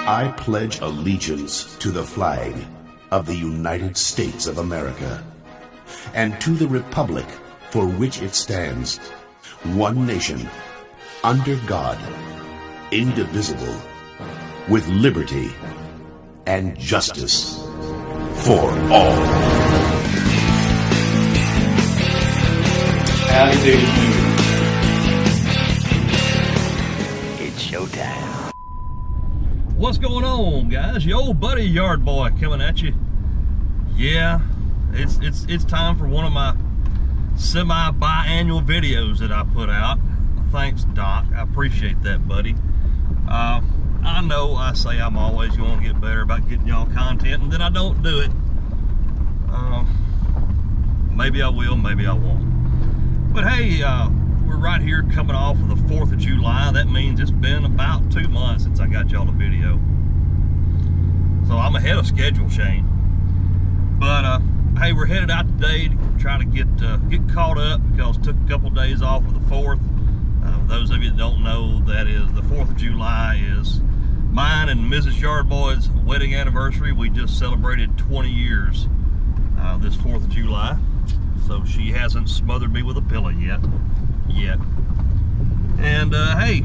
I pledge allegiance to the flag of the United States of America and to the republic for which it stands, one nation, under God, indivisible, with liberty and justice for all. Howdy doody. It's showtime. What's going on, guys? Your old buddy Yard Boy coming at you. Yeah, it's time for one of my semi-biannual videos that I put out. Thanks, Doc. I appreciate that, buddy. I know I say I'm always going to get better about getting y'all content, and then I don't do it. Maybe I will, maybe I won't. But hey, we're right here coming off of the 4th of July. That means it's been about 2 months since I got y'all a video. So I'm ahead of schedule, Shane. But hey, we're headed out today to try to get caught up because took a couple days off of the 4th. Those of you that don't know, that is the 4th of July is mine and Mrs. Yard Boy's wedding anniversary. We just celebrated 20 years this 4th of July. So she hasn't smothered me with a pillow yet. And hey,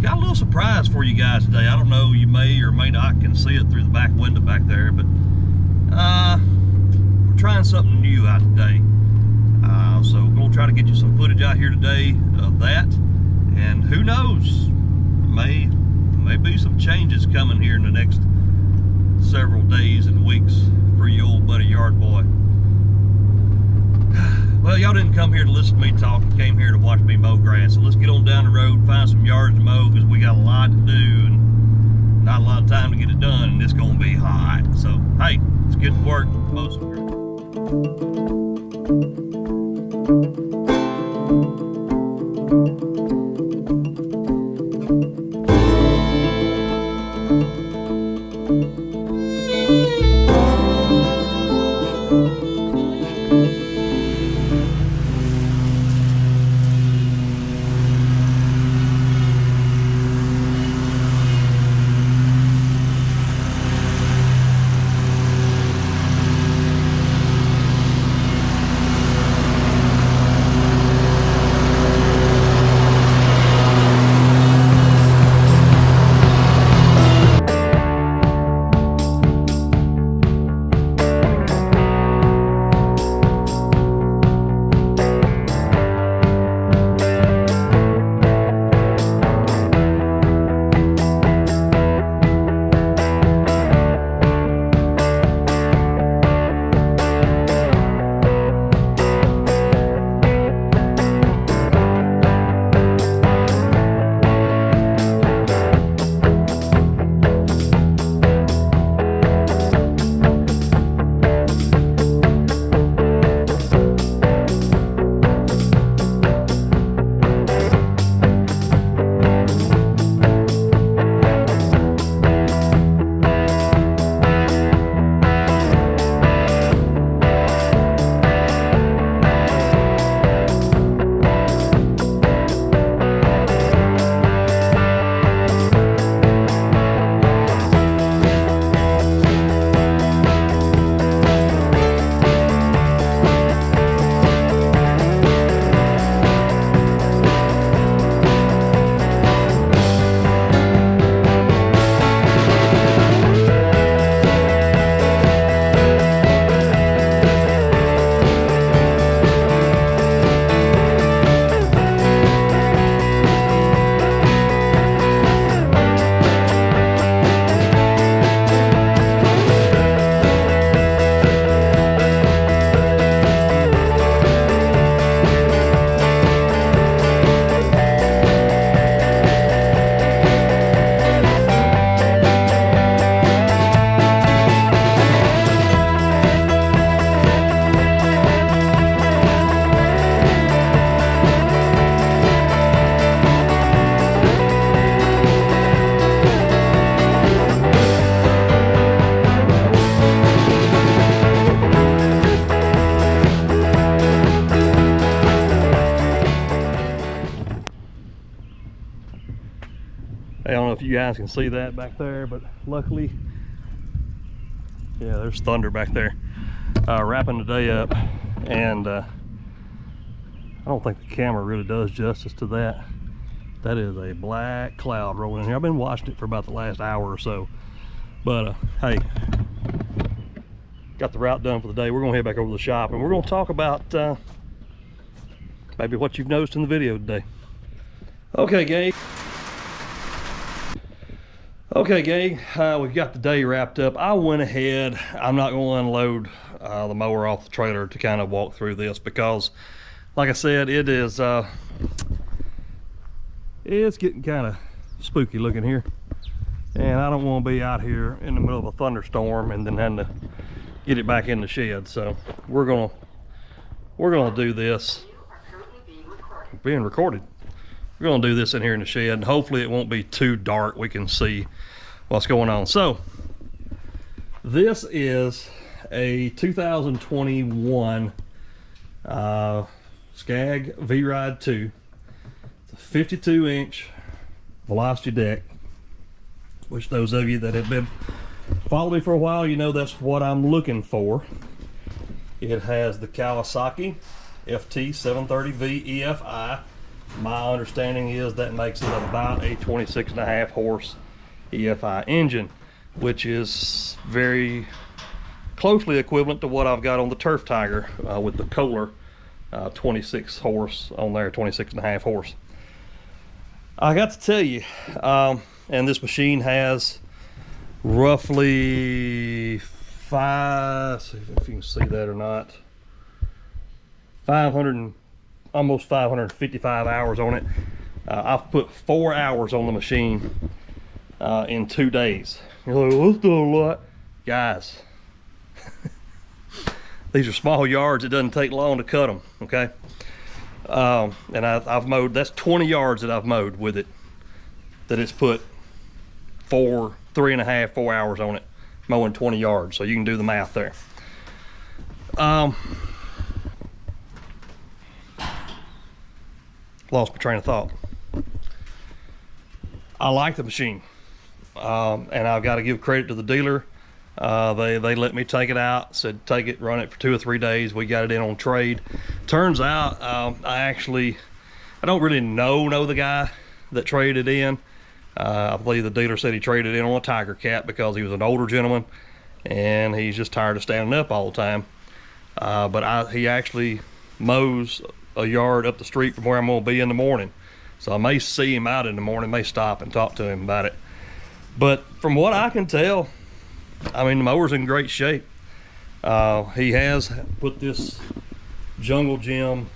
got a little surprise for you guys today. I don't know, you may or may not can see it through the back window back there, but we're trying something new out today. So we're going to try to get you some footage out here today of that. And who knows, may be some changes coming here in the next several days and weeks for your old buddy Yard Boy. Well, y'all didn't come here to listen to me talk. You came here to watch me mow grass. So let's get on down the road, find some yards to mow, because we got a lot to do and not a lot of time to get it done, and it's going to be hot. So, hey, let's get to work. Mow some grass. I don't know if you guys can see that back there, but luckily, yeah, there's thunder back there. Wrapping the day up, and I don't think the camera really does justice to that. That is a black cloud rolling in here. I've been watching it for about the last hour or so, but hey, got the route done for the day. We're gonna head back over to the shop, and we're gonna talk about maybe what you've noticed in the video today. Okay, gang. Okay, gang, we've got the day wrapped up. I went ahead, I'm not going to unload the mower off the trailer to kind of walk through this, because like I said, it's getting kind of spooky looking here, and I don't want to be out here in the middle of a thunderstorm and then having to get it back in the shed. So we're gonna do this. Being recorded. We're gonna do this in here in the shed, and hopefully it won't be too dark. We can see what's going on. So this is a 2021 Skag V-Ride 2. It's a 52-inch velocity deck, which those of you that have been following me for a while, you know that's what I'm looking for. It has the Kawasaki FT730V EFI. My understanding is that makes it about a 26.5 horse EFI engine, which is very closely equivalent to what I've got on the Turf Tiger with the Kohler 26 horse on there, 26.5 horse. I got to tell you, and this machine has roughly see if you can see that or not, 500, almost 555 hours on it. I've put 4 hours on the machine in 2 days. You're like, well, that's still a lot. Guys, these are small yards. It doesn't take long to cut them, okay? And I've mowed, that's 20 yards that I've mowed with it, that it's put 3.5, 4 hours on it, mowing 20 yards. So you can do the math there. Lost my train of thought. I like the machine, and I've got to give credit to the dealer. They let me take it out, said take it, run it for 2 or 3 days. We got it in on trade. Turns out I don't really know the guy that traded in. I believe the dealer said he traded in on a Tiger Cat because he was an older gentleman and he's just tired of standing up all the time. But he actually mows a yard up the street from where I'm going to be in the morning. So I may see him out in the morning, may stop and talk to him about it. But from what I can tell, I mean, the mower's in great shape. He has put this Jungle Gym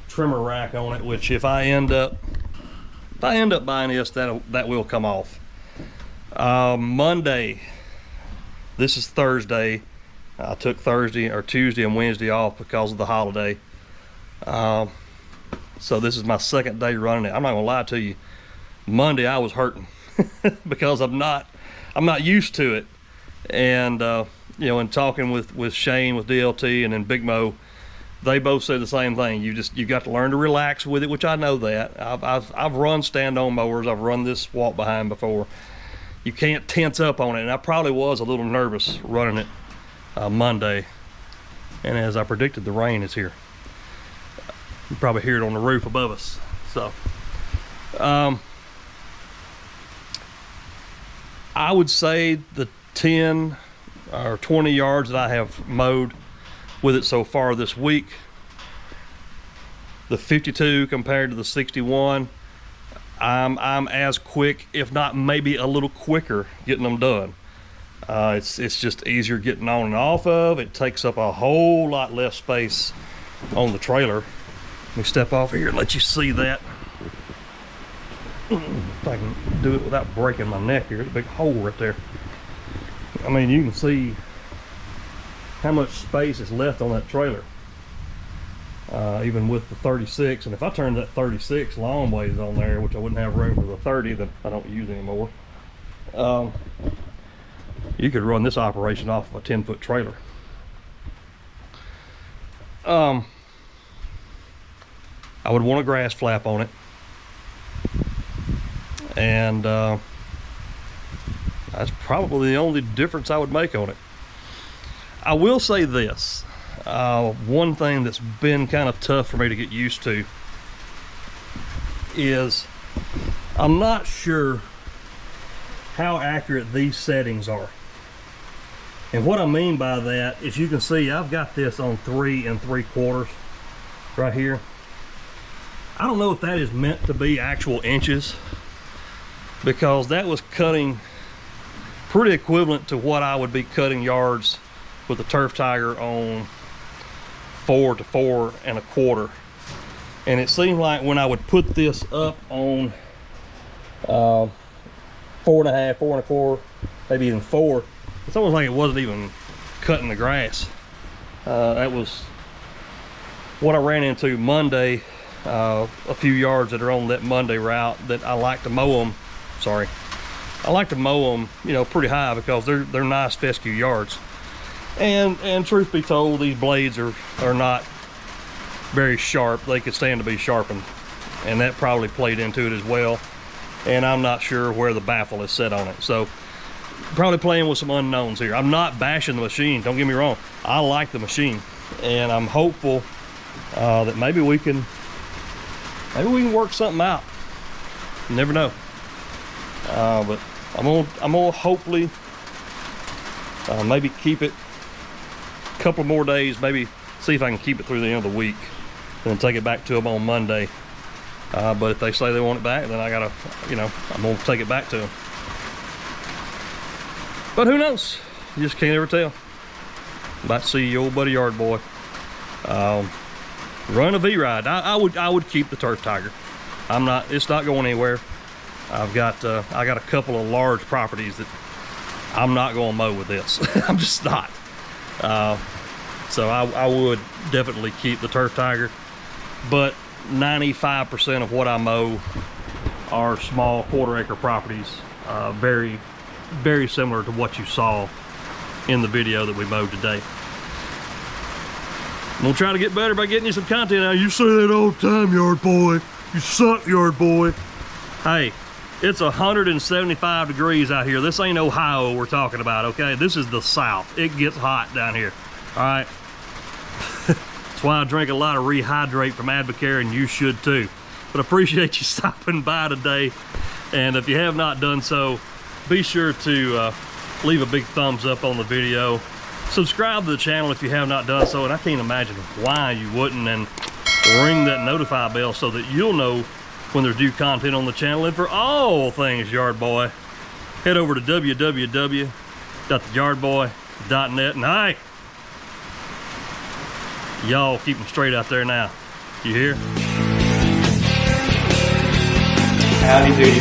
trimmer rack on it, which if I end up buying this, that will come off. Monday, this is Thursday. I took Thursday or Tuesday and Wednesday off because of the holiday. So this is my second day running it. I'm not gonna lie to you. Monday I was hurting because I'm not used to it. And you know, in talking with Shane with DLT and then Big Mo, they both said the same thing. You got to learn to relax with it, which I know that. I've run stand-on mowers. I've run this walk behind before. You can't tense up on it, and I probably was a little nervous running it Monday. And as I predicted, the rain is here. You probably hear it on the roof above us. So I would say the 10 or 20 yards that I have mowed with it so far this week, the 52 compared to the 61, I'm as quick, if not maybe a little quicker, getting them done. It's just easier getting on and off of. It takes up a whole lot less space on the trailer. Let me step off here and let you see that. If I can do it without breaking my neck here. There's a big hole right there. I mean, you can see how much space is left on that trailer, even with the 36. And if I turned that 36 long ways on there, which I wouldn't have room for the 30 that I don't use anymore, you could run this operation off of a 10-foot trailer. I would want a grass flap on it. And that's probably the only difference I would make on it. I will say this, one thing that's been kind of tough for me to get used to is I'm not sure how accurate these settings are. And what I mean by that is, you can see I've got this on 3 3/4 right here. I don't know if that is meant to be actual inches, because that was cutting pretty equivalent to what I would be cutting yards with the Turf Tiger on 4 to 4 1/4. And it seemed like when I would put this up on 4 1/2, 4 1/4, maybe even 4, it's almost like it wasn't even cutting the grass. That was what I ran into Monday. A few yards that are on that Monday route that I like to mow them. Sorry, I like to mow them, you know, pretty high, because they're nice fescue yards. And truth be told, these blades are not very sharp. They could stand to be sharpened, and that probably played into it as well. And I'm not sure where the baffle is set on it, so probably playing with some unknowns here. I'm not bashing the machine, don't get me wrong. I like the machine, and I'm hopeful that maybe we can work something out. You never know. But I'm gonna hopefully maybe keep it a couple more days, maybe see if I can keep it through the end of the week, and then take it back to them on Monday. But if they say they want it back, then I gotta, you know, I'm gonna take it back to them. But who knows? You just can't ever tell. Might see your old buddy Yard Boy run a V-Ride. I would keep the Turf Tiger. It's not going anywhere. I got a couple of large properties that I'm not going to mow with this. I'm just not. So I would definitely keep the Turf Tiger, but 95% of what I mow are small 1/4 acre properties, very, very similar to what you saw in the video that we mowed today. I'm gonna try to get better by getting you some content out. You say that all the time, Yard Boy. You suck, Yard Boy. Hey, it's 175 degrees out here. This ain't Ohio we're talking about, okay? This is the South. It gets hot down here, all right? That's why I drink a lot of Rehydrate from Advocare, and you should too. But I appreciate you stopping by today. And if you have not done so, be sure to leave a big thumbs up on the video. Subscribe to the channel if you have not done so, and I can't imagine why you wouldn't, and ring that notify bell so that you'll know when there's new content on the channel. And for all things Yard Boy, head over to www.theyardboy.net. And hey, y'all keep them straight out there now. You hear? Howdy doody,